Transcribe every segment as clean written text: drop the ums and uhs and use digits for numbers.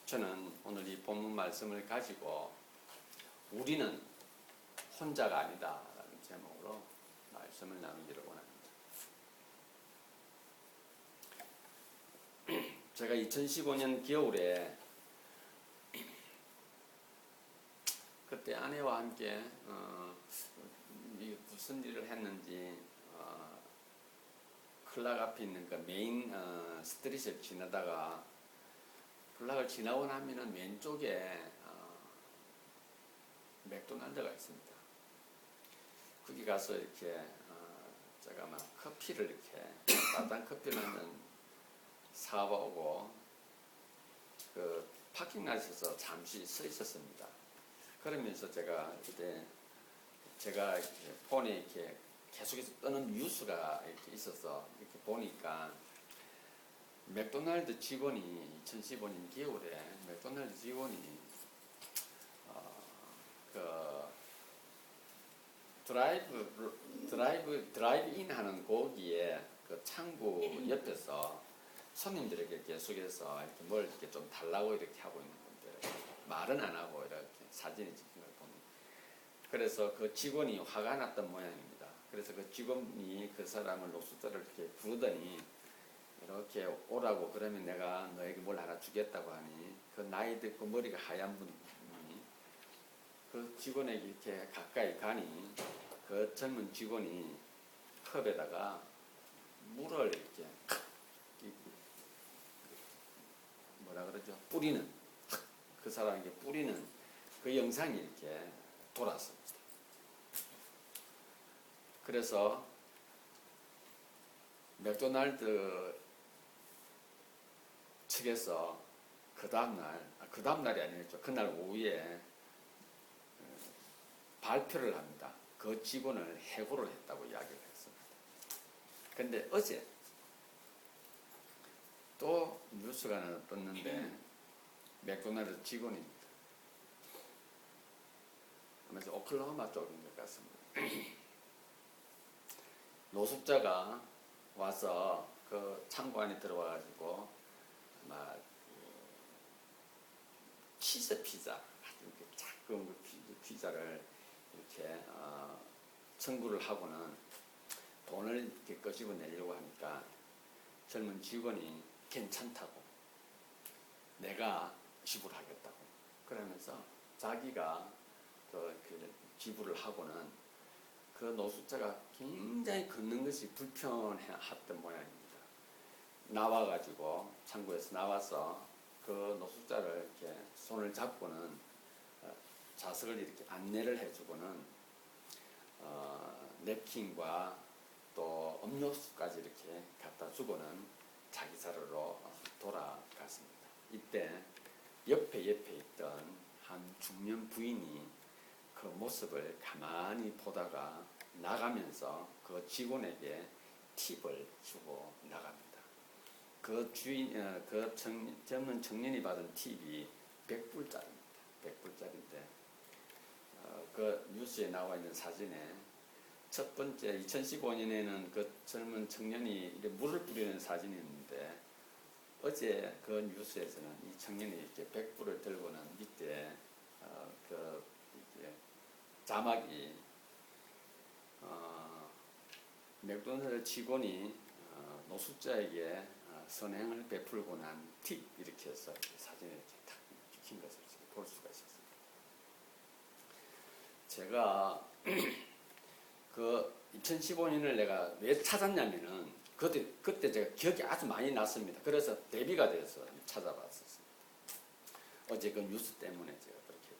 저는 오늘 이 본문 말씀을 가지고 우리는 혼자가 아니다 라는 제목으로 말씀을 나누기를 원합니다. 제가 2015년 겨울에 그때 아내와 함께 무슨 일을 했는지 클락 앞에 있는 그 메인 스트릿을 지나다가 클락을 지나고 나면은 왼쪽에 맥도날드가 있습니다. 거기 가서 이렇게 제가 막 커피를 이렇게 따뜻한 커피를 한잔 사오고 그 파킹락에서 잠시 서 있었습니다. 그러면서 제가 그때 제가 폰에 이렇게 계속해서 뜨는 뉴스가 이렇게 있어서 이렇게 보니까 맥도날드 직원이 2015년 겨울에 맥도날드 직원이 그 드라이브인 하는 고기에 그 창구 옆에서 손님들에게 계속해서 이렇게 뭘 이렇게 좀 달라고 이렇게 하고 있는 건데 말은 안 하고 이렇게 사진이 찍힌 걸 보면 그래서 그 직원이 화가 났던 모양입니다. 그래서 그 직원이 그 사람을 노숙자를 이렇게 부르더니 이렇게 오라고 그러면 내가 너에게 뭘 하나 주겠다고 하니 그 나이 듣고 머리가 하얀 분이 그 직원에게 이렇게 가까이 가니 그 젊은 직원이 컵에다가 물을 이렇게 뭐라 그러죠? 뿌리는 그 사람에게 뿌리는 그 영상이 이렇게 돌았습니다. 그래서 맥도날드 측에서 그 다음날이 아니었죠. 그날 오후에 발표를 합니다. 그 직원을 해고를 했다고 이야기를 했습니다. 그런데 어제 또 뉴스가 하나 떴는데 맥도날드 직원입니다. 그래서 오클라호마 쪽인 것 같습니다. 노숙자가 와서 그 창고 안에 들어와가지고 막 치즈 피자, 작은 피자를 이렇게 청구를 하고는 돈을 이렇게 끄집어 내려고 하니까 젊은 직원이 괜찮다고 내가 지불하겠다고 그러면서 자기가 그 지불을 하고는 그 노숙자가 굉장히 걷는 것이 불편했던 모양입니다. 나와가지고 창구에서 나와서 그 노숙자를 이렇게 손을 잡고는 좌석을 이렇게 안내를 해주고는 냅킨과 또 음료수까지 이렇게 갖다 주고는 자기 자리로 돌아갔습니다. 이때 옆에 있던 한 중년 부인이 그 모습을 가만히 보다가 나가면서 그 직원에게 팁을 주고 나갑니다. 그 젊은 청년이 받은 팁이 100불짜리입니다. 100불짜리인데 그 뉴스에 나와 있는 사진에 첫 번째 2015년에는 그 젊은 청년이 물을 뿌리는 사진이었는데 어제 그 뉴스에서는 이 청년이 이렇게 100불을 들고는 밑에 자막이 맥도날드 직원이 노숙자에게 선행을 베풀고 난 팁 이렇게 해서 사진에 이렇게 탁 찍힌 것을 볼 수가 있었습니다. 제가 그 2015년을 내가 왜 찾았냐면은 그때 제가 기억이 아주 많이 났습니다. 그래서 대비가 돼서 찾아봤었습니다. 어제 그 뉴스 때문에 제가 그렇게 했죠.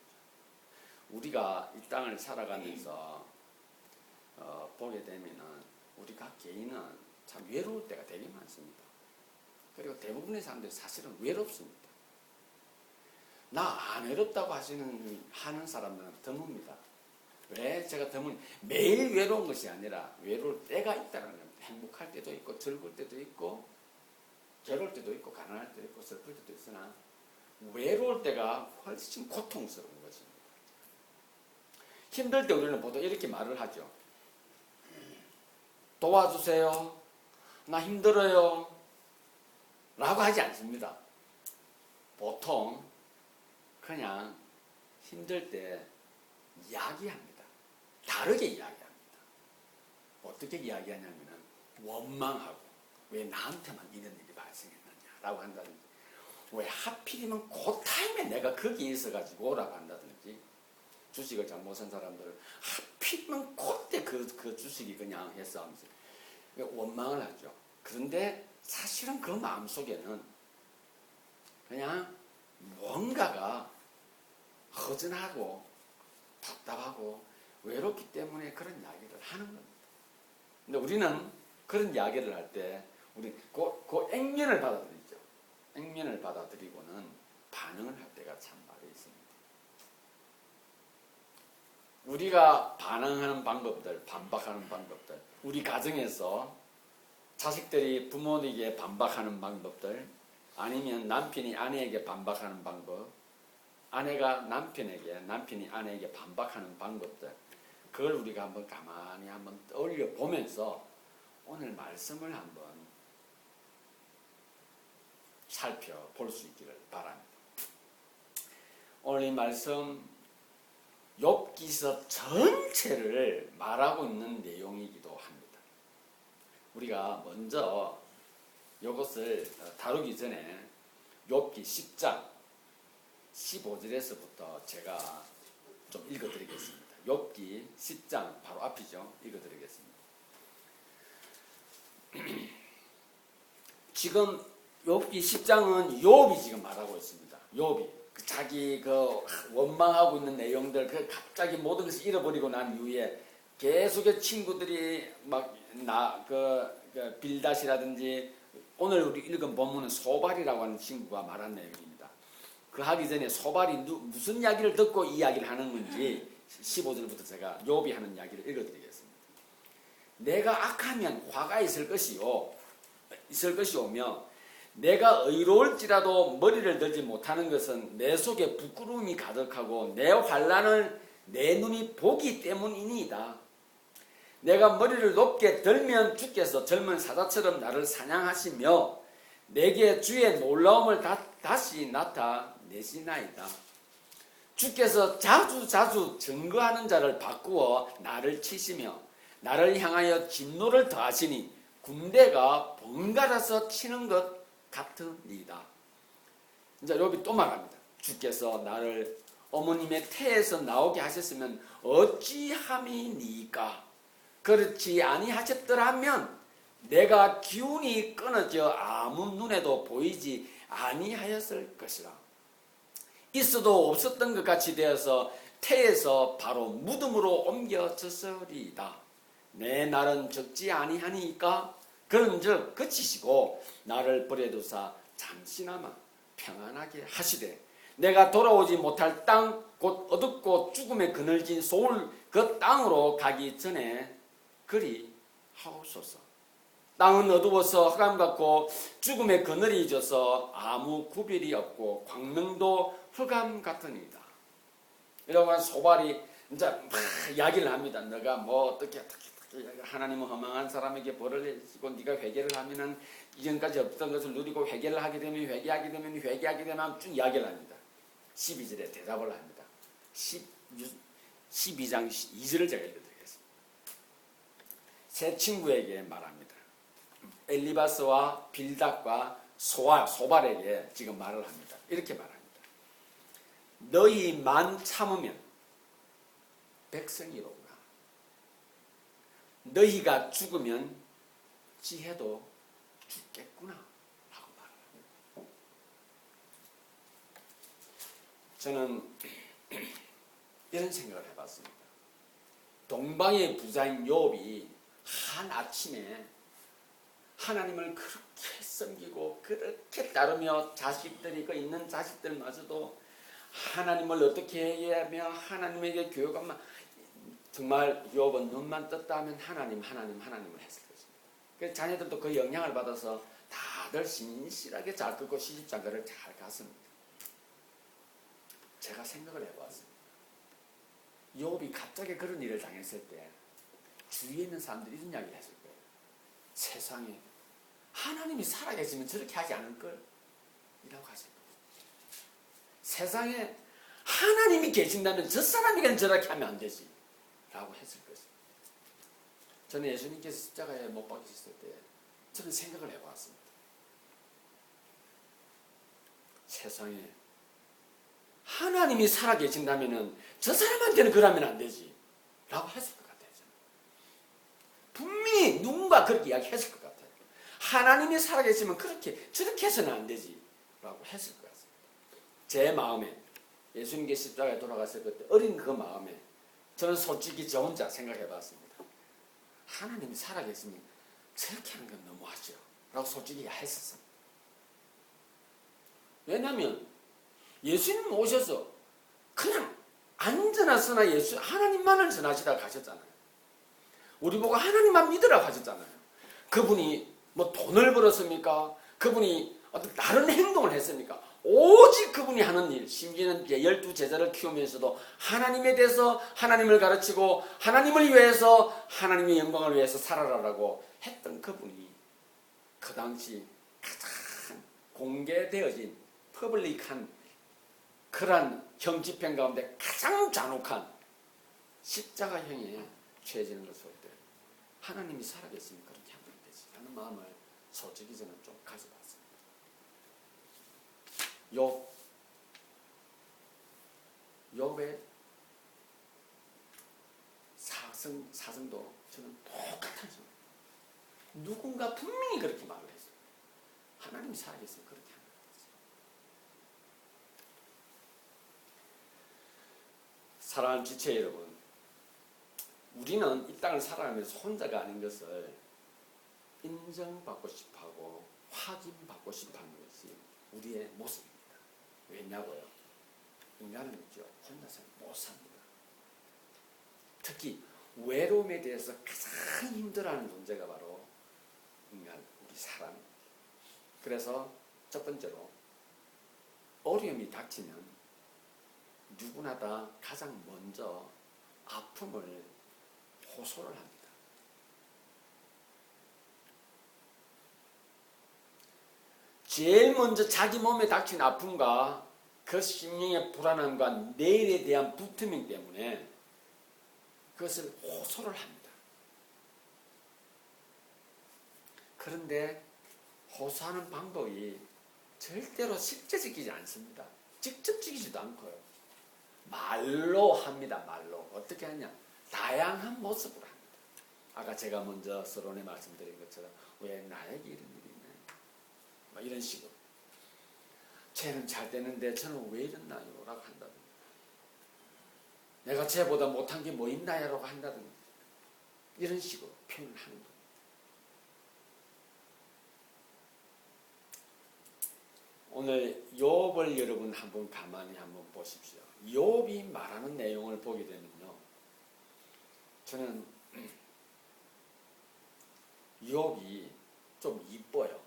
우리가 이 땅을 살아가면서 보게 되면은 우리 각 개인은 참 외로울 때가 되게 많습니다. 그리고 대부분의 사람들이 사실은 외롭습니다. 나 안 외롭다고 하는 사람들은 드뭅니다. 왜 제가 드문 매일 외로운 것이 아니라 외로울 때가 있다는 겁니다. 행복할 때도 있고 즐거울 때도 있고 괴로울 때도 있고 가난할 때도 있고 슬플 때도 있으나 외로울 때가 훨씬 고통스러운 것입니다. 힘들 때 우리는 보통 이렇게 말을 하죠. 도와주세요. 나 힘들어요. 라고 하지 않습니다. 보통 그냥 힘들 때 이야기합니다. 다르게 이야기합니다. 어떻게 이야기하냐면은 원망하고 왜 나한테만 이런 일이 발생했느냐라고 한다든지, 왜 하필이면 그 타임에 내가 거기 있어가지고 라고 한다든지, 주식을 잘못 산 사람들은 하필이면 그때 그 주식이 그냥 해서 하면서 원망을 하죠. 그런데 사실은 그 마음속에는 그냥 뭔가가 허전하고 답답하고 외롭기 때문에 그런 이야기를 하는 겁니다. 근데 우리는 그런 이야기를 할 때 우리 그 액면을 받아들이죠. 액면을 받아들이고는 반응을 할 때가 참 많이 있습니다. 우리가 반응하는 방법들, 반박하는 방법들, 우리 가정에서 자식들이 부모에게 반박하는 방법들, 아니면 남편이 아내에게 반박하는 방법, 아내가 남편에게, 남편이 아내에게 반박하는 방법들, 그걸 우리가 한번 가만히 한번 떠올려 보면서 오늘 말씀을 한번 살펴볼 수 있기를 바랍니다. 오늘 이 말씀 욥기서 전체를 말하고 있는 내용이기도 합니다. 우리가 먼저 이것을 다루기 전에 욥기 10장 15절에서부터 제가 좀 읽어드리겠습니다. 욥기 10장 바로 앞이죠. 읽어드리겠습니다. 지금 욥기 10장은 욥이 지금 말하고 있습니다. 욥이 자기 그 원망하고 있는 내용들, 그 갑자기 모든 것을 잃어버리고 난 이후에 계속의 친구들이 빌닷이라든지, 오늘 우리 읽은 본문은 소발이라고 하는 친구가 말한 내용입니다. 그 하기 전에 소발이 무슨 이야기를 듣고 이 이야기를 하는 건지 15절부터 제가 욥이 하는 이야기를 읽어드리겠습니다. 내가 악하면 화가 있을 것이오며 내가 의로울지라도 머리를 들지 못하는 것은 내 속에 부끄러움이 가득하고 내 환난을 내 눈이 보기 때문이니이다. 내가 머리를 높게 들면 주께서 젊은 사자처럼 나를 사냥하시며 내게 주의 놀라움을 다시 나타내시나이다. 주께서 자주 증거하는 자를 바꾸어 나를 치시며 나를 향하여 진노를 더하시니 군대가 번갈아서 치는 것 같으니이다. 이제 욥이 또 말합니다. 주께서 나를 어머님의 태에서 나오게 하셨으면 어찌함이니까. 그렇지 아니하셨더라면 내가 기운이 끊어져 아무 눈에도 보이지 아니하였을 것이라. 있어도 없었던 것 같이 되어서 태에서 바로 무덤으로 옮겨졌으리이다. 내 날은 적지 아니하니까 그런즉 그치시고 나를 버려두사 잠시나마 평안하게 하시되 내가 돌아오지 못할 땅 곧 어둡고 죽음에 그늘진 소울 그 땅으로 가기 전에 그리 하옵소서. 땅은 어두워서 흑암 같고 죽음의 그늘이 져서 아무 구별이 없고 광명도 흑암 같으니이다. 이러고 소발이 이제 막 이야기를 합니다. 너가 뭐 어떻게 하나님은 허망한 사람에게 벌을 내시고 네가 회개를 하면은 이전까지 없던 것을 누리고 회개를 하게 되면 회개하게 되면 쭉 이야기를 합니다. 12절에 대답을 합니다. 12장 2절을 제가 읽어드리겠습니다. 세 친구에게 말합니다. 엘리바스와 빌닷과 소발에게 지금 말을 합니다. 이렇게 말합니다. 너희만 참으면 백성이로구나. 너희가 죽으면 지혜도 죽겠구나 하고 말합니다. 저는 이런 생각을 해봤습니다. 동방의 부자인 욥이 한 아침에 하나님을 그렇게 섬기고 그렇게 따르며 자식들이 그 있는 자식들마저도 하나님을 어떻게 해야 하며 하나님에게 교육하면 정말 욥은 눈만 떴다 하면 하나님을 했을 것입니다. 그래서 자녀들도 그 영향을 받아서 다들 신실하게 잘 긋고 시집장가를 잘 갔습니다. 제가 생각을 해보았습니다. 욥이 갑자기 그런 일을 당했을 때 주위에 있는 사람들이 이런 이야기를 했을 거예요. 세상에 하나님이 살아계시면 저렇게 하지 않을걸? 이라고 하실 거예요. 세상에 하나님이 계신다면 저 사람이 그냥 저렇게 하면 안 되지 라고 했을 것입니다. 저는 예수님께서 십자가에 못 박히셨을 때 저는 생각을 해봤습니다. 세상에 하나님이 살아계신다면 저 사람한테는 그러면 안 되지 라고 했을 것 같아요. 저는. 분명히 누군가 그렇게 이야기했을 것 같아요. 하나님이 살아계시면 그렇게 저렇게 해서는 안 되지 라고 했을 것 같습니다. 제 마음에 예수님께서 십자가에 돌아갔을 그때 어린 그 마음에 저는 솔직히 저 혼자 생각해 봤습니다. 하나님이 살아계시면 저렇게 하는 건 너무하죠 라고 솔직히 했었습니다. 왜냐하면 예수님 오셔서 그냥 안전하서나 하나님만을 전하시다 가셨잖아요. 우리 보고 하나님만 믿으라 하셨잖아요. 그분이 뭐 돈을 벌었습니까? 그분이 어떤 다른 행동을 했습니까? 오직 그분이 하는 일, 심지어는 12제자를 키우면서도 하나님에 대해서 하나님을 가르치고 하나님을 위해서 하나님의 영광을 위해서 살아라라고 했던 그분이 그 당시 가장 공개되어진 퍼블릭한 그러한 형집행 가운데 가장 잔혹한 십자가형에 취해지는 것을 볼 때 하나님이 살아계시면 그렇게 하면 안 되지 하는 마음을 솔직히 저는 좀 가져봤습니다. 욥의 사성도 저는 똑같은 소리. 누군가 분명히 그렇게 말을 했어요. 하나님이 살아계시면 그렇게 하는 거지. 사랑하는 지체 여러분, 우리는 이 땅을 살아가면서 혼자가 아닌 것을 인정받고 싶어하고 확인받고 싶어하는 것이 우리의 모습입니다. 왜냐고요? 인간은요 혼자서 못 삽니다. 특히 외로움에 대해서 가장 힘들어하는 존재가 바로 인간, 우리 사람입니다. 그래서 첫 번째로 어려움이 닥치면 누구나 다 가장 먼저 아픔을 호소를 합니다. 제일 먼저 자기 몸에 닥친 아픔과 그 심령의 불안함과 내일에 대한 불투명 때문에 그것을 호소를 합니다. 그런데 호소하는 방법이 절대로 실제적이지 않습니다. 직접적이지도 않고요. 말로 합니다. 말로. 어떻게 하냐? 다양한 모습으로 합니다. 아까 제가 먼저 서론에 말씀드린 것처럼 왜 나에게 이런 일이 있나요? 뭐 이런 식으로. 쟤는 잘 되는데 저는 왜 이랬나요? 라고 한다든가. 내가 쟤보다 못한 게 뭐 있나요? 라고 한다든가. 이런 식으로 표현을 하는 겁니다. 오늘 욥을 여러분 한번 가만히 한번 보십시오. 욥이 말하는 내용을 보게 되면요. 저는 욥이 좀 이뻐요.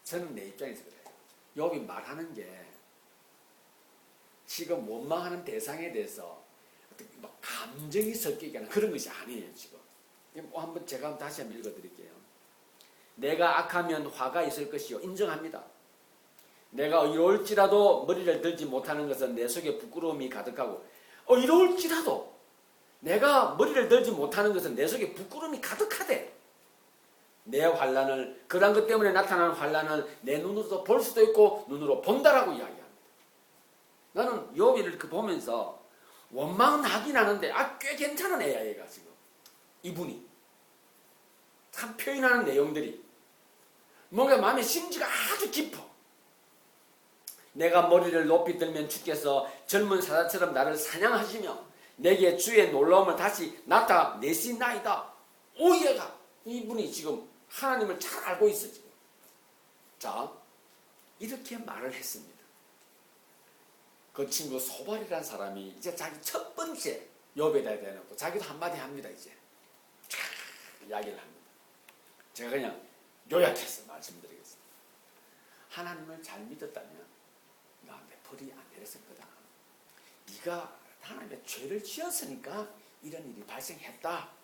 저는 내 입장에서 그래요. 욥이 말하는 게 지금 원망하는 대상에 대해서 막 감정이 섞이거나 그런 것이 아니에요. 지금 한번 제가 다시 한번 읽어드릴게요. 내가 악하면 화가 있을 것이요. 인정합니다. 내가 이럴지라도 머리를 들지 못하는 것은 내 속에 부끄러움이 가득하고 이럴지라도 내가 머리를 들지 못하는 것은 내 속에 부끄러움이 가득하대. 내 환난을 그런 것 때문에 나타나는 환난을 내 눈으로도 볼 수도 있고 눈으로 본다라고 이야기합니다. 나는 욥을 이렇게 보면서 원망은 하긴 하는데 꽤 괜찮은 애야 얘가 지금. 이분이 참 표현하는 내용들이 뭔가 마음의 심지가 아주 깊어. 내가 머리를 높이 들면 주께서 젊은 사자처럼 나를 사냥하시며 내게 주의 놀라움을 다시 나타내시나이다. 얘가 이분이 지금 하나님을 잘 알고 있어 지금. 자, 이렇게 말을 했습니다. 그 친구 소발이라는 사람이 이제 자기 첫 번째 욥에다 대놓고 자기도 한마디 합니다. 이제 이야기를 합니다. 제가 그냥 요약해서 말씀드리겠습니다. 하나님을 잘 믿었다면 나한테 벌이 안 내렸을 거다. 네가 하나님의 죄를 지었으니까 이런 일이 발생했다.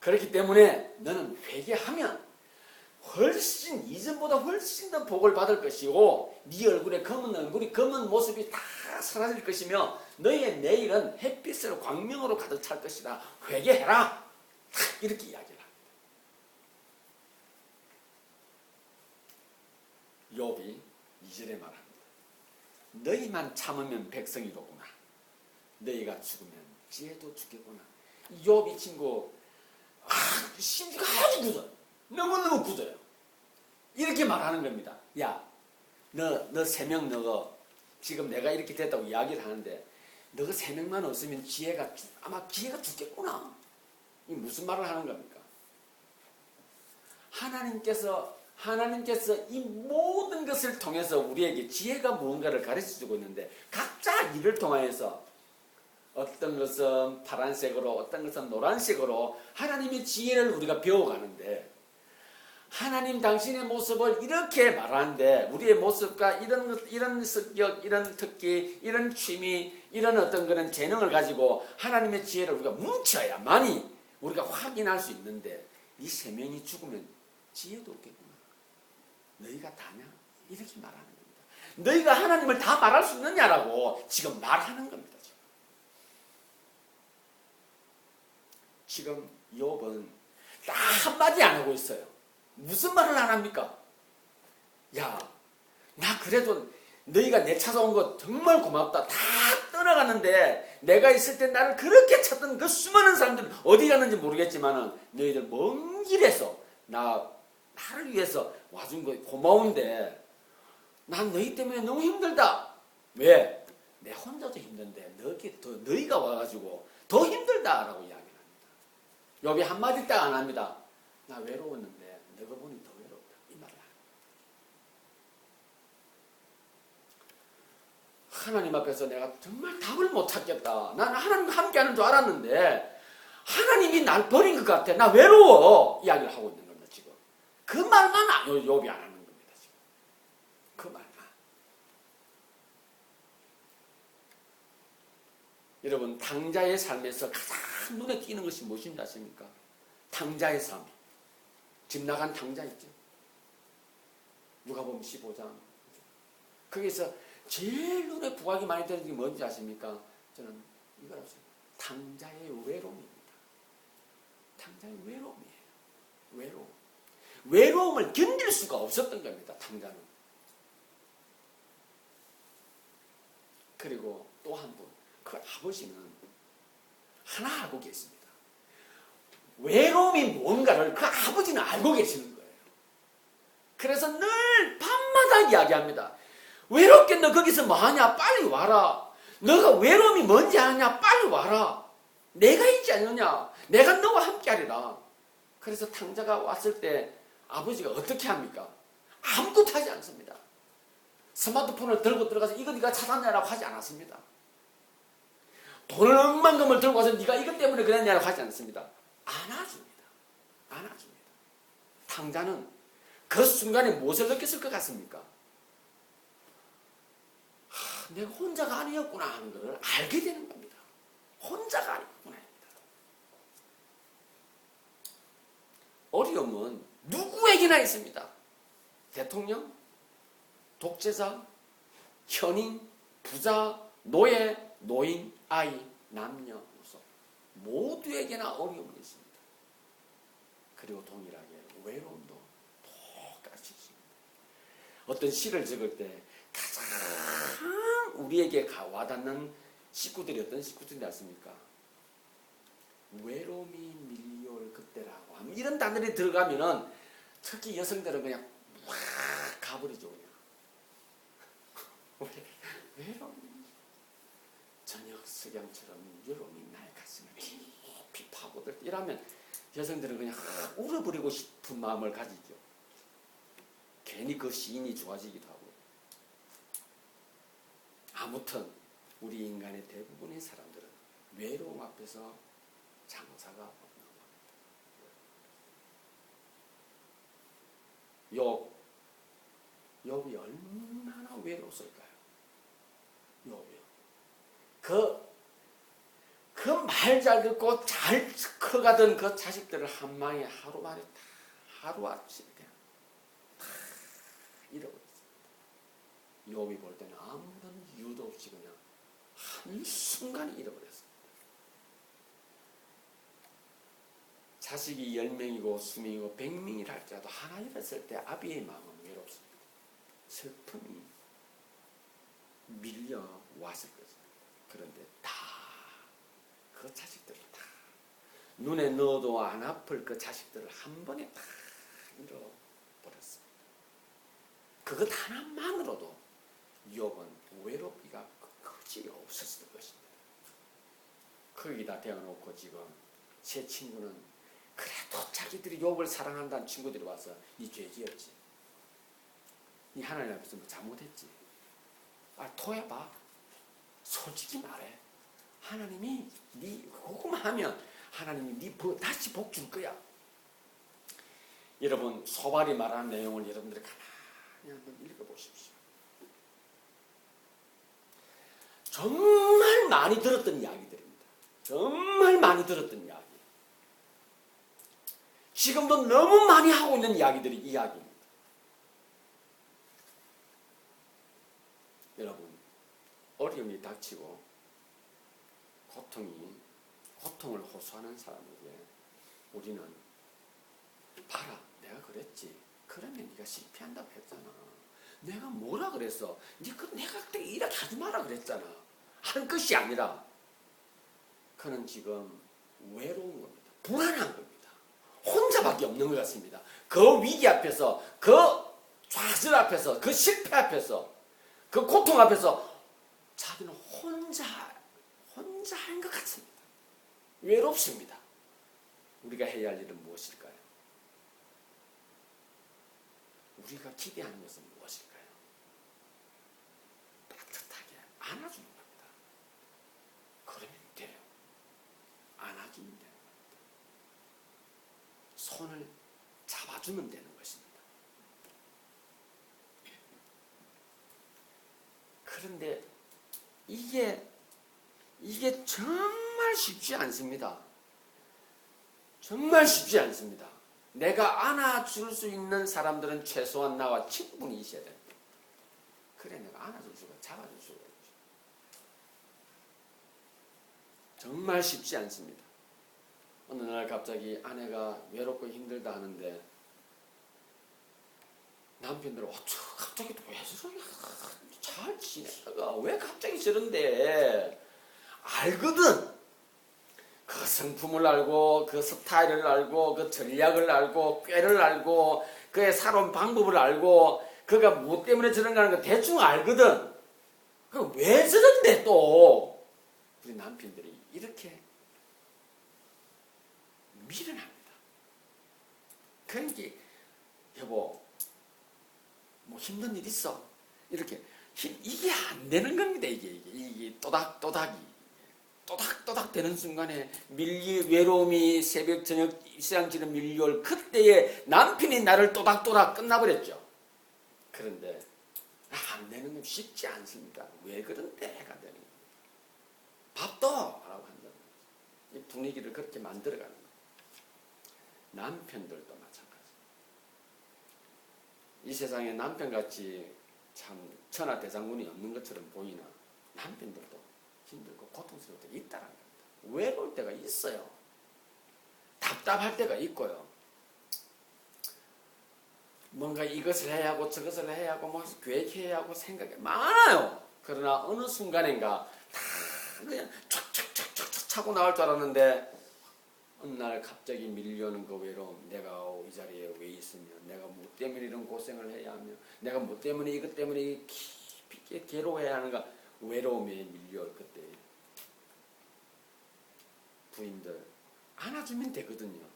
그렇기 때문에 너는 회개하면 훨씬 이전보다 훨씬 더 복을 받을 것이고 네 얼굴에 검은 얼굴이 검은 모습이 다 사라질 것이며 너의 내일은 햇빛으로 광명으로 가득 찰 것이다. 회개해라. 딱 이렇게 이야기를 합니다. 욥이 2절에 말합니다. 너희만 참으면 백성이로구나. 너희가 죽으면 지혜도 죽겠구나. 욥이 친구 심지가 아주 굳어요. 너무너무 굳어요. 이렇게 말하는 겁니다. 야, 너 세 명 너가 지금 내가 이렇게 됐다고 이야기를 하는데 너가 세 명만 없으면 아마 지혜가 죽겠구나. 이 무슨 말을 하는 겁니까? 하나님께서 이 모든 것을 통해서 우리에게 지혜가 무언가를 가르쳐주고 있는데 각자 일을 통하여서 어떤 것은 파란색으로 어떤 것은 노란색으로 하나님의 지혜를 우리가 배워가는데 하나님 당신의 모습을 이렇게 말하는데 우리의 모습과 이런 성격, 이런 특기, 이런 취미, 이런 어떤 그런 재능을 가지고 하나님의 지혜를 우리가 뭉쳐야만이 우리가 확인할 수 있는데 이 세 명이 죽으면 지혜도 없겠구나. 너희가 다냐? 이렇게 말하는 겁니다. 너희가 하나님을 다 말할 수 있느냐라고 지금 말하는 겁니다. 지금 욥은 딱 한마디 안 하고 있어요. 무슨 말을 안 합니까? 야, 나 그래도 너희가 내 찾아온 거 정말 고맙다. 다 떠나가는데 내가 있을 때 나를 그렇게 찾던 그 수많은 사람들 어디 갔는지 모르겠지만 너희들 먼 길에서 나를 위해서 와준 거 고마운데 난 너희 때문에 너무 힘들다. 왜? 내 혼자도 힘든데 너희가 와가지고 더 힘들다라고 이야기합니다. 욥이 한마디 딱 안 합니다. 나 외로웠는데 너가 보니 더 외롭다. 이 말을 합니다. 하나님 앞에서 내가 정말 답을 못 찾겠다. 나는 하나님과 함께하는 줄 알았는데 하나님이 날 버린 것 같아. 나 외로워. 이야기를 하고 있는 겁니다. 지금. 그 말만 욥이 안 하는 겁니다. 지금. 그 말만. 여러분 탕자의 삶에서 가장 눈에 띄는 것이 무엇인지 아십니까? 탕자의 삶. 집 나간 탕자 있죠. 누가복음 15장. 거기서 제일 눈에 부각이 많이 되는 게 뭔지 아십니까? 저는 이거라고 생각해요. 탕자의 외로움입니다. 탕자의 외로움이에요. 외로움을 견딜 수가 없었던 겁니다. 탕자는. 그리고 또 한 분. 그 아버지는 하나 알고 계십니다. 외로움이 뭔가를 그 아버지는 알고 계시는 거예요. 그래서 늘 밤마다 이야기합니다. 외롭게 너 거기서 뭐하냐? 빨리 와라. 너가 외로움이 뭔지 아냐? 빨리 와라. 내가 있지 않느냐? 내가 너와 함께 하리라. 그래서 탕자가 왔을 때 아버지가 어떻게 합니까? 아무것도 하지 않습니다. 스마트폰을 들고 들어가서 이거 네가 찾았냐라고 하지 않았습니다. 돈을 억만금을 들고 와서 네가 이것 때문에 그랬냐라고 하지 않습니다. 안아줍니다. 탕자는 그 순간에 무엇을 느꼈을 것 같습니까? 내가 혼자가 아니었구나 하는 것을 알게 되는 겁니다. 혼자가 아니었구나. 어려움은 누구에게나 있습니다. 대통령, 독재자, 현인, 부자, 노예, 노인, 아이, 남녀, 무소 모두에게나 어려움이 있습니다. 그리고 동일하게 외로움도 똑같이 있습니다. 어떤 시를 적을 때 가장 우리에게 와닿는 식구들이 어떤 식구들인지 아십니까? 외로움이 밀려올 그때라고 하면 이런 단어들이 들어가면은 특히 여성들은 그냥 확 가버리죠. 그냥 외로움이 저녁 석양처럼 외로움이 나의 가슴을 깊이 파고들 때 이러면 여성들은 그냥 울어버리고 싶은 마음을 가지죠. 괜히 그 시인이 좋아지기도 하고. 아무튼 우리 인간의 대부분의 사람들은 외로움 앞에서 장사가 없는 겁니다. 욥이 얼마나 외로웠을까요? 욥이요. 그 말 잘 듣고 잘 커가던 그 자식들을 한 방에 하루아침에 그냥 욥이 볼 때는 아무런 이유도 없이 그냥 한순간에 잃어버렸습니다. 자식이 10명이고 20명이고 100명이라 할지라도 하나 잃었을 때 아비의 마음은 외롭습니다. 슬픔이 밀려왔을 거죠. 그런데 다 그 자식들을 다 눈에 넣어도 안 아플 그 자식들을 한 번에 다 잃어버렸습니다. 그것 하나만으로도 욥은 외롭기가 그지 없었을 것입니다. 거기다 대어놓고 지금 제 친구는 그래도 자기들이 욥을 사랑한다는 친구들이 와서 니 죄 지었지, 니 하나님 앞에서 뭐 잘못했지, 토해봐, 솔직히 말해. 하나님이 니 그거만 하면 하나님이 니 다시 복 줄 거야. 여러분, 소발이 말하는 내용을 여러분들이 가만히 한번 읽어보십시오. 정말 많이 들었던 이야기들입니다. 정말 많이 들었던 이야기. 지금도 너무 많이 하고 있는 이야기입니다. 여러분, 어려움이 닥치고 고통을 호소하는 사람에게 우리는 봐라, 내가 그랬지. 그러면 네가 실패한다고 했잖아. 내가 뭐라 그랬어? 내가 그때 이렇게 하지 마라 그랬잖아. 하는 것이 아니라 그는 지금 외로운 겁니다. 불안한 겁니다. 혼자밖에 없는 것 같습니다. 그 위기 앞에서, 그 좌절 앞에서, 그 실패 앞에서, 그 고통 앞에서 자기는 혼자 한 것 같습니다. 외롭습니다. 우리가 해야 할 일은 무엇일까요? 우리가 기대하는 것은 무엇일까요? 따뜻하게 안아주는 겁니다. 그러면 돼요. 안아주면 되는 겁니다. 손을 잡아주면 되는 것입니다. 그런데 이게 정말 쉽지 않습니다. 정말 쉽지 않습니다. 내가 안아줄 수 있는 사람들은 최소한 나와 친분이 있어야 됩니다. 그래 내가 안아줄 수가, 잡아줄 수가 있죠. 정말 쉽지 않습니다. 어느 날 갑자기 아내가 외롭고 힘들다 하는데 남편들은 갑자기 왜 저러냐, 잘 지내다가 왜 갑자기 저런데, 알거든. 그 성품을 알고, 그 스타일을 알고, 그 전략을 알고, 꾀를 알고, 그의 살아온 방법을 알고, 그가 뭐 때문에 저런가 하는 거 대충 알거든. 그 왜 저런데 또 우리 남편들이 이렇게 미련합니다. 그러니까 여보 뭐 힘든 일 있어, 이렇게 이게 안 되는 겁니다. 이게 또닥또닥 되는 순간에 외로움이 새벽 저녁 이상치는 밀려올 그때에 남편이 나를 또닥또닥 끝나버렸죠. 그런데 안 되는 건 쉽지 않습니다. 왜 그런데 해가 되는 겁니다. 밥도 라고 한다는 거죠. 이 분위기를 그렇게 만들어가는 거예요. 남편들도 마찬가지. 이 세상에 남편같이 참 천하대장군이 없는 것처럼 보이나 남편들도 힘들고 고통스러울 때가 있다는 겁니다. 외로울 때가 있어요. 답답할 때가 있고요. 뭔가 이것을 해야 하고 저것을 해야 하고 뭐 계획해야 하고 생각이 많아요. 그러나 어느 순간인가 다 그냥 촥촥촥촥 차고 나올 줄 알았는데 어느 날 갑자기 밀려오는 그 외로움, 내가 이 자리에 왜 있으며, 내가 뭐 때문에 이런 고생을 해야 하며, 내가 뭐 때문에 이것 때문에 깊이 괴로워해야 하는가, 외로움에 밀려올 그때 부인들 안아주면 되거든요.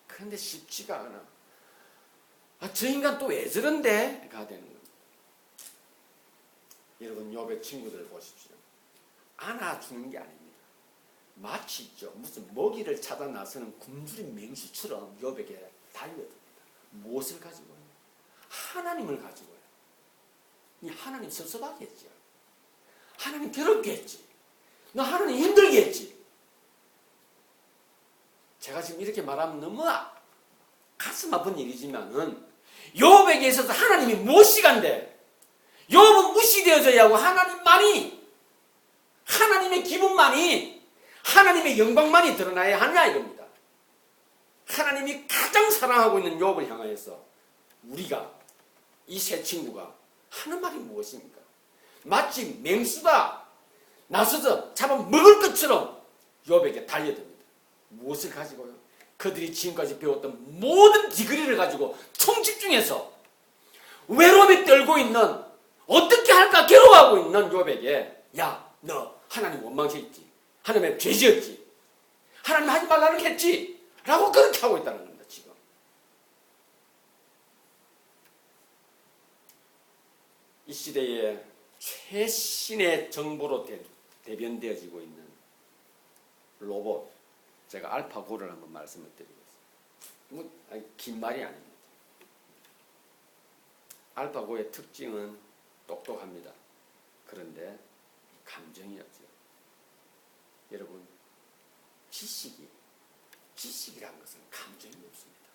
그런데 쉽지가 않아. 저 인간 또 왜 저런데? 가 되는 겁니다. 여러분, 욥의 친구들을 보십시오. 안아주는 게 아닙니다. 마치 있죠. 무슨 먹이를 찾아 나서는 굶주린 맹수처럼 욥에게 달려듭니다. 무엇을 가지고요? 하나님을 가지고요. 이 하나님 섭섭하게 했죠. 하나님 괴롭게 했지. 너 하나님 힘들게 했지. 제가 지금 이렇게 말하면 너무 가슴 아픈 일이지만은 욥에게 있어서 하나님이 무엇이간데, 욥은 무시되어져야 하고 하나님의 기분만이 하나님의 영광만이 드러나야 하느냐 이겁니다. 하나님이 가장 사랑하고 있는 욥을 향하여서 우리가 이 세 친구가 하는 말이 무엇입니까? 마치 맹수가 나서서 잡아 먹을 것처럼 욥에게 달려듭니다. 무엇을 가지고요? 그들이 지금까지 배웠던 모든 디그리를 가지고 총집중해서 외로움에 떨고 있는, 어떻게 할까 괴로워하고 있는 욥에게, 야, 너 하나님 원망했지, 하나님의 죄지었지, 하나님 하지 말라는 했지 라고 그렇게 하고 있다는 겁니다. 지금 이 시대에 최신의 정보로 대변되어지고 있는 로봇, 제가 알파고를 한번 말씀을 드리겠습니다. 긴 말이 아닙니다. 알파고의 특징은 똑똑합니다. 그런데 감정이 없죠. 여러분, 지식이라는 것은 감정이 없습니다.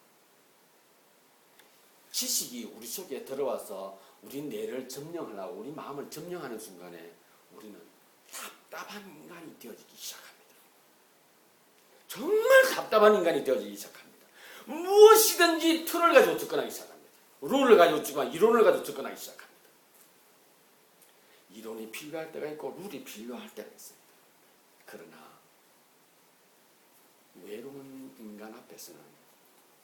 지식이 우리 속에 들어와서 우리 뇌를 점령하려고, 우리 마음을 점령하는 순간에 우리는 답답한 인간이 되어지기 시작합니다. 정말 답답한 인간이 되어지기 시작합니다. 무엇이든지 틀을 가지고 접근하기 시작합니다. 룰을 가지고 접근하고 이론을 가지고 접근하기 시작합니다. 이론이 필요할 때가 있고 룰이 필요할 때가 있습니다. 그러나 외로운 인간 앞에서는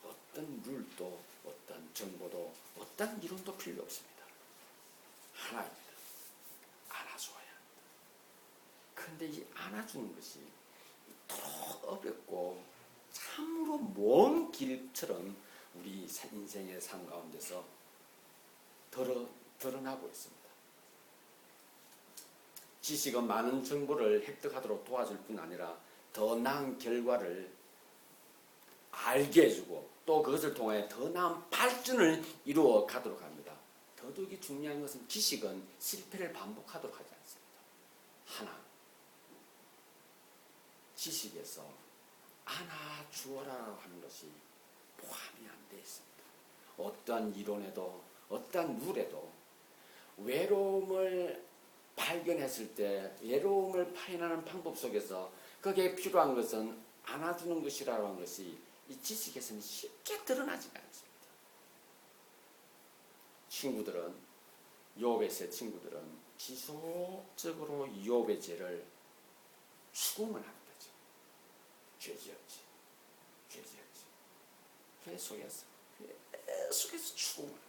어떤 룰도, 어떤 정보도, 어떤 이론도 필요 없습니다. 하나입니다. 안아줘야 합니다. 그런데 이 안아주는 것이 이토록 어렵고 참으로 먼 길처럼 우리 인생의 삶 가운데서 드러나고 있습니다. 지식은 많은 정보를 획득하도록 도와줄 뿐 아니라 더 나은 결과를 알게 해주고 또 그것을 통해 더 나은 발전을 이루어 가도록 합니다. 더더욱이 중요한 것은 지식은 실패를 반복하도록 하지 않습니다. 하나, 지식에서 안아주어라 하는 것이 포함이 안 되어 있습니다. 어떠한 이론에도 어떠한 룰에도 외로움을 발견했을 때 외로움을 파해나는 방법 속에서 거기에 필요한 것은 안아주는 것이라고 하는 것이 이 지식에서는 쉽게 드러나지 않습니다. 욥의 세 친구들은 지속적으로 욥의 죄를 추궁을 합니다. 죄지었지. 계속해서 추궁을 합니다.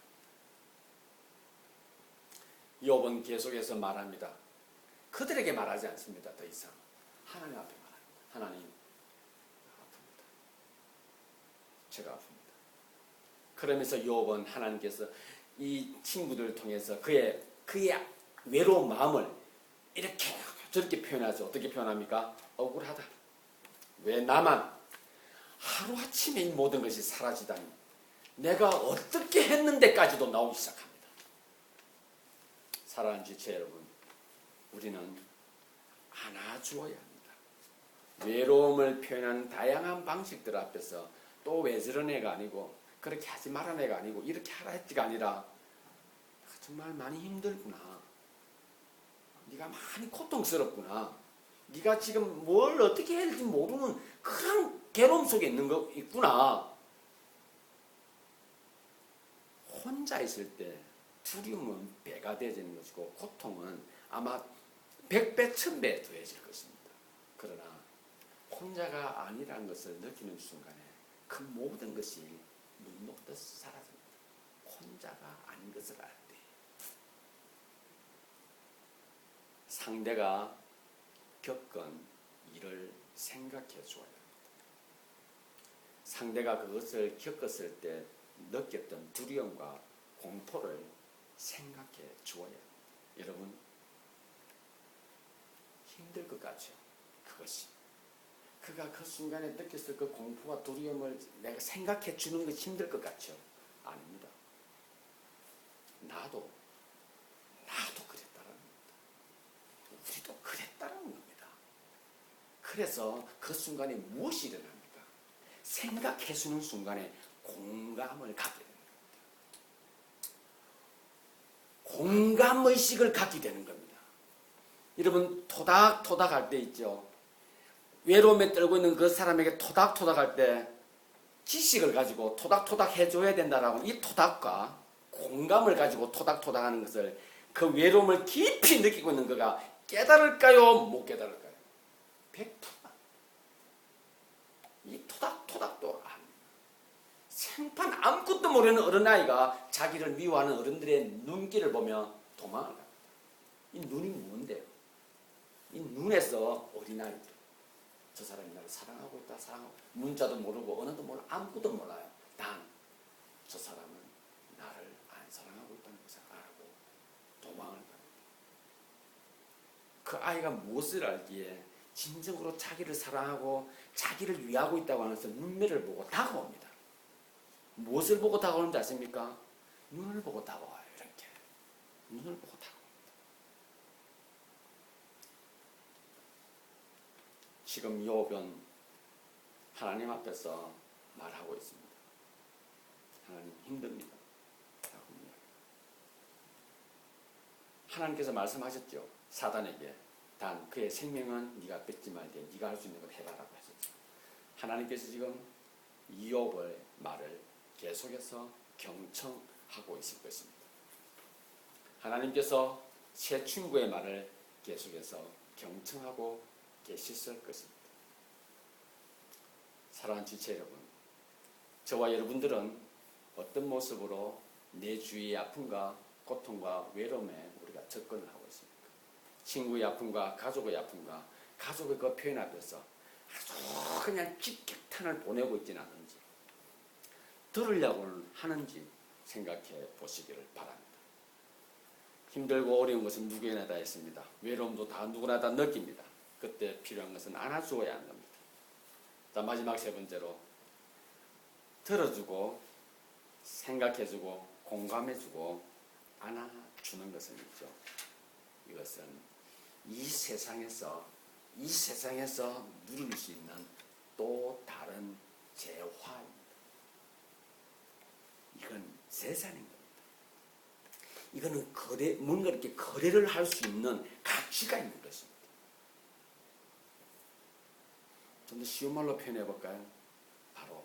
욥은 계속해서 말합니다. 그들에게 말하지 않습니다. 더 이상 하나님 앞에 말합니다. 하나님, 아픕니다. 제가 아픕니다. 그러면서 욥은 하나님께서 이 친구들을 통해서 그의 외로운 마음을 이렇게 저렇게 표현하죠. 어떻게 표현합니까? 억울하다. 왜 나만 하루아침에 이 모든 것이 사라지다니, 내가 어떻게 했는데까지도 나오기 시작합니다. 사랑하는 지체 여러분, 우리는 안아주어야 합니다. 외로움을 표현하는 다양한 방식들 앞에서 또 왜 저런 애가 아니고 그렇게 하지 말란 애가 아니고 이렇게 하라 했지가 아니라 정말 많이 힘들구나, 네가 많이 고통스럽구나, 네가 지금 뭘 어떻게 해야 될지 모르는 그런 괴로움 속에 있구나. 혼자 있을 때 두려움은 배가 되어지는 것이고 고통은 아마 100배, 1000배 더해질 것입니다. 그러나 혼자가 아니라는 것을 느끼는 순간에 그 모든 것이 물 녹듯 사라집니다. 혼자가 아닌 것을 알 때 상대가 겪은 일을 생각해 줘야 합니다. 상대가 그것을 겪었을 때 느꼈던 두려움과 공포를 생각해 주어야 합니다. 여러분, 힘들 것 같죠? 그것이 그가 그 순간에 느꼈을 그 공포와 두려움을 내가 생각해 주는 것이 힘들 것 같죠? 아닙니다. 나도 그랬다는 겁니다. 우리도 그랬다는 겁니다. 그래서 그 순간에 무엇이 일어납니까? 생각해 주는 순간에 공감을 갖게 됩니다. 공감의식을 갖게 되는 겁니다. 여러분 토닥토닥 할 때 있죠. 외로움에 떨고 있는 그 사람에게 토닥토닥 할 때 지식을 가지고 토닥토닥 해줘야 된다라고 이 토닥과 공감을 가지고 토닥토닥 하는 것을 그 외로움을 깊이 느끼고 있는 그가 깨달을까요? 못 깨달을까요? 100%. 이 토닥토닥도 생판 아무것도 모르는 어린아이가 자기를 미워하는 어른들의 눈길을 보며 도망을 갑니다. 이 눈이 뭔데요? 이 눈에서 어린아이들, 저 사람이 나를 사랑하고 있다, 사랑하고 문자도 모르고 언어도 모르고 아무것도 몰라요. 단 저 사람은 나를 안 사랑하고 있다는 것을 알고 도망을 갑니다. 그 아이가 무엇을 알기에 진정으로 자기를 사랑하고 자기를 위하고 있다고 하면서 눈매를 보고 다가옵니다. 무엇을 보고 다가오는지 아십니까? 눈을 보고 다가와요. 이렇게 눈을 보고 다가옵니다. 지금 욥은 하나님 앞에서 말하고 있습니다. 하나님 힘듭니다. 하나님께서 말씀하셨죠. 사단에게 단 그의 생명은 네가 뺏지 말되 네가 할 수 있는 걸 해라라고 하셨죠. 하나님께서 지금 이욥의 말을 계속해서 경청하고 있을 것입니다. 하나님께서 새 친구의 말을 계속해서 경청하고 계셨을 것입니다. 사랑하는 지체 여러분, 저와 여러분들은 어떤 모습으로 내 주위의 아픔과 고통과 외로움에 우리가 접근을 하고 있습니까? 친구의 아픔과 가족의 아픔과 가족의 그 표현 앞에서 아주 그냥 직격탄을 보내고 있지는 않은지 들으려고는 하는지 생각해 보시기를 바랍니다. 힘들고 어려운 것은 누구에나 다 있습니다. 외로움도 다 누구나 다 느낍니다. 그때 필요한 것은 안아주어야 하는 겁니다. 자, 마지막 세 번째로 들어주고 생각해주고 공감해주고 안아주는 것은 있죠. 이것은 이 세상에서 누릴 수 있는 또 다른 재화입니다. 이건 재산인 겁니다. 이거는 뭔가 이렇게 거래를 할 수 있는 가치가 있는 것입니다. 좀 더 쉬운 말로 표현해 볼까요? 바로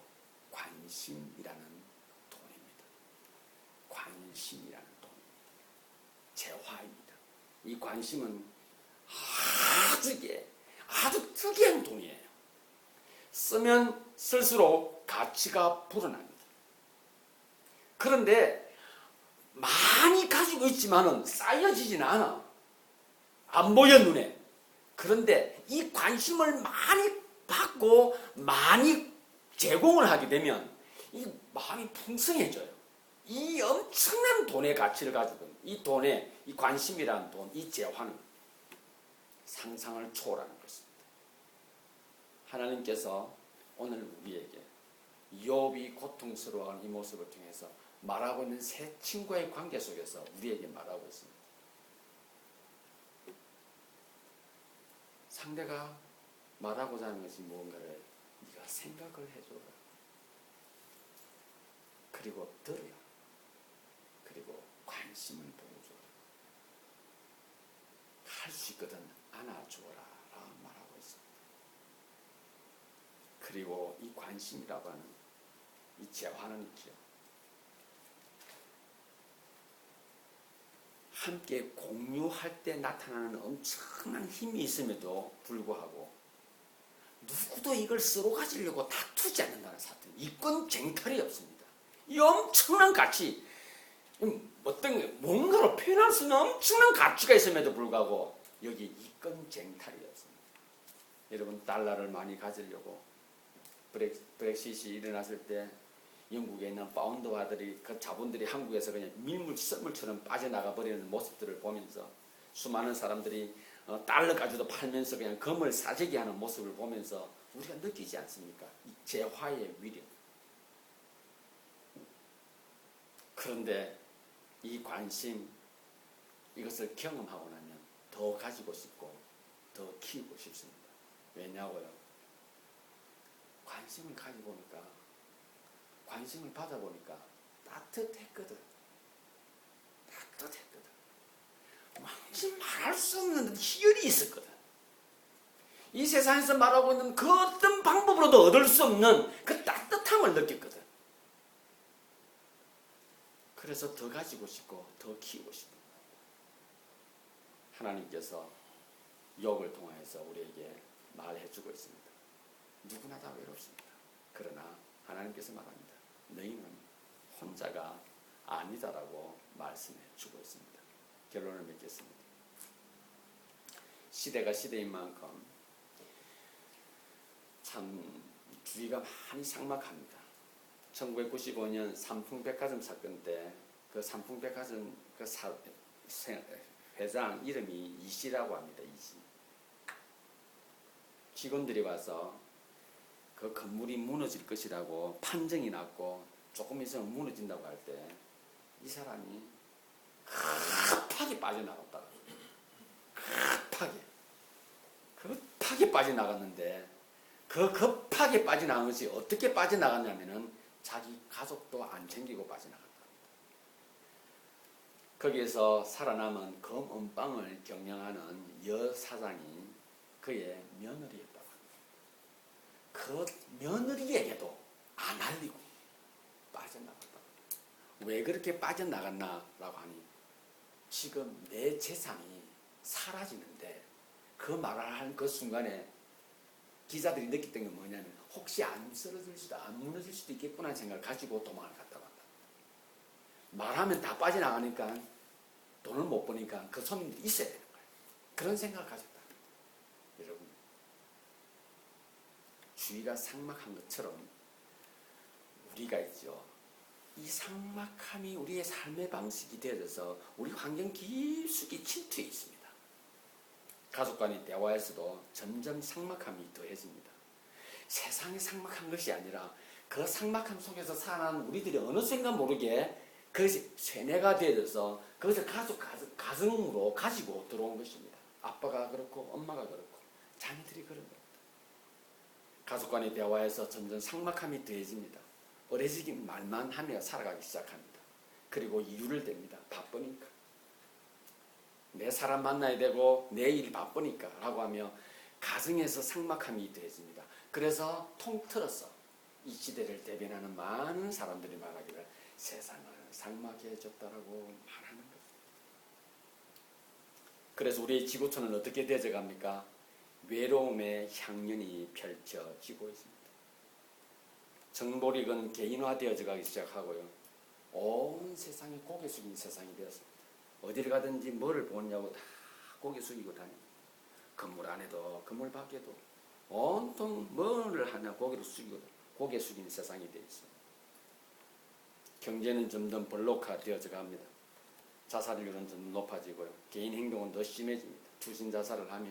관심이라는 돈입니다. 관심이라는 돈입니다. 재화입니다. 이 관심은 아주 특이한 돈이에요. 쓰면 쓸수록 가치가 불어납니다. 그런데 많이 가지고 있지만은 쌓여지지는 않아. 안 보여 눈에. 그런데 이 관심을 많이 받고 많이 제공을 하게 되면 이 마음이 풍성해져요. 이 엄청난 돈의 가치를 가지고 이 돈의 이 관심이라는 돈, 이 재화는 상상을 초월하는 것입니다. 하나님께서 오늘 우리에게 욥이 고통스러워하는 이 모습을 통해서 말하고 있는 새 친구의 관계 속에서 우리에게 말하고 있습니다. 상대가 말하고자 하는 것이 무언가를 네가 생각을 해줘라. 그리고 들어라. 그리고 관심을 보여줘라. 할 수 있거든 안아줘라 라고 말하고 있습니다. 그리고 이 관심이라고 하는 이 재화는 있죠. 함께 공유할 때 나타나는 엄청난 힘이 있음에도 불구하고 누구도 이걸 쓰러 가지려고 다투지 않는다는 사실. 이건 쟁탈이 없습니다. 이 엄청난 가치, 뭔가로 표현할 수 있는 엄청난 가치가 있음에도 불구하고 여기 이건 쟁탈이 없습니다. 여러분 달러를 많이 가지려고 브렉시트이 일어났을 때 영국에 있는 파운드화들이 그 자본들이 한국에서 그냥 썰물처럼 빠져나가 버리는 모습들을 보면서 수많은 사람들이 달러 가지고 팔면서 그냥 금을 싸재기 하는 모습을 보면서 우리가 느끼지 않습니까? 이 재화의 위력. 그런데 이 관심, 이것을 경험하고 나면 더 가지고 싶고 더 키우고 싶습니다. 왜냐고요? 관심을 가지고 보니까, 관심을 받아보니까 따뜻했거든. 따뜻했거든. 도무지 말할 수 없는 희열이 있었거든. 이 세상에서 말하고 있는 그 어떤 방법으로도 얻을 수 없는 그 따뜻함을 느꼈거든. 그래서 더 가지고 싶고 더 키우고 싶어. 하나님께서 욥을 통해서 우리에게 말해주고 있습니다. 누구나 다 외롭습니다. 그러나 하나님께서 말합니다. 너희는 혼자가 아니다라고 말씀해 주고 있습니다. 결론을 맺겠습니다. 시대가 시대인 만큼 참 주위가 많이 삭막합니다. 1995년 삼풍백화점 사건 때 그 삼풍백화점 그 회장 이름이 이씨라고 합니다. 이씨. 직원들이 와서 그 건물이 무너질 것이라고 판정이 났고 조금 있으면 무너진다고 할 때 이 사람이 급하게 빠져나갔다. 급하게 빠져나갔는데 그 급하게 빠져나간 것이 어떻게 빠져나갔냐면은 자기 가족도 안 챙기고 빠져나갔다. 거기에서 살아남은 검은빵을 경영하는 여사장이 그의 며느리였다고 합니다. 그 며느리에게도 안 알리고 빠져나갔다. 왜 그렇게 빠져나갔나라고 하니 지금 내 재산이 사라지는데 그 말을 한 그 순간에 기자들이 느꼈던 게 뭐냐면 혹시 안 쓰러질 수도 안 무너질 수도 있겠구나 하는 생각을 가지고 도망을 갔다고 한다. 말하면 다 빠져나가니까 돈을 못 버니까 그 손님들이 있어야 되는 거예요. 그런 생각을 가졌다. 여러분 주위가 삭막한 것처럼 우리가 있죠. 이 삭막함이 우리의 삶의 방식이 되어져서 우리 환경 깊숙이 침투해 있습니다. 가족 간의 대화에서도 점점 삭막함이 더해집니다. 세상이 삭막한 것이 아니라 그 삭막함 속에서 살아가는 우리들이 어느 순간 모르게 그것이 쇠뇌가 되어져서 그것을 가정으로 가지고 들어온 것입니다. 아빠가 그렇고 엄마가 그렇고 자녀들이 그런 겁니다. 가족 간의 대화에서 점점 삭막함이 더해집니다. 어리석인 말만 하며 살아가기 시작합니다. 그리고 이유를 댑니다. 바쁘니까. 내 사람 만나야 되고 내 일 바쁘니까 라고 하며 가정에서 삭막함이 더해집니다. 그래서 통틀어서 이 시대를 대변하는 많은 사람들이 말하기를 세상을 삭막해 해줬다라고 말하는 것. 그래서 우리의 지구촌은 어떻게 되어갑니까? 외로움의 향연이 펼쳐지고 있습니다. 정보력은 개인화되어져 가기 시작하고요. 온 세상이 고개 숙인 세상이 되었습니다. 어디를 가든지 뭐를 보냐고 다 고개 숙이고 다닙니다. 건물 안에도 건물 밖에도 온통 뭐를 하냐 고개 숙이는 세상이 되어 있습니다. 경제는 점점 블록화 되어져 갑니다. 자살률은 점점 높아지고요. 개인 행동은 더 심해집니다. 투신 자살을 하며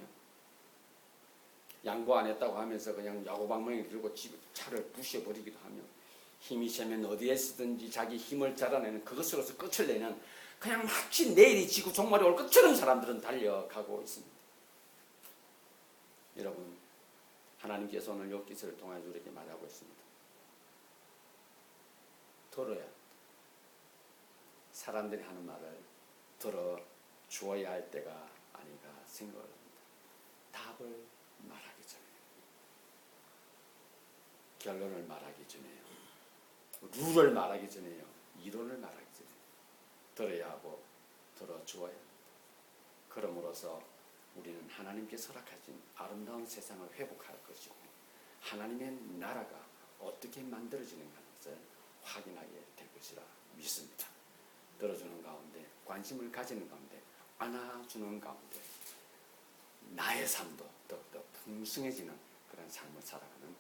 양보 안 했다고 하면서 그냥 야구방망이 들고 차를 부셔버리기도 하며 힘이 세면 어디에서든지 자기 힘을 자라내는 그것으로서 끝을 내는 그냥 마치 내일이 지구 종말이 올 것처럼 사람들은 달려가고 있습니다. 여러분 하나님께서 오늘 욥기서를 통해 우리에게 말하고 있습니다. 들어야 사람들이 하는 말을 들어 주어야 할 때가 아닌가 생각을 합니다. 답을 말하기 전에 결론을 말하기 전에요. 룰을 말하기 전에요. 이론을 말하기 전에 들어야 하고 들어주어야 합니다. 그러므로서 우리는 하나님께서 허락하신 아름다운 세상을 회복할 것이고 하나님의 나라가 어떻게 만들어지는가 것을 확인하게 될 것이라 믿습니다. 들어주는 가운데 관심을 가지는 가운데 안아주는 가운데 나의 삶도 더욱더 풍성해지는 그런 삶을 살아가는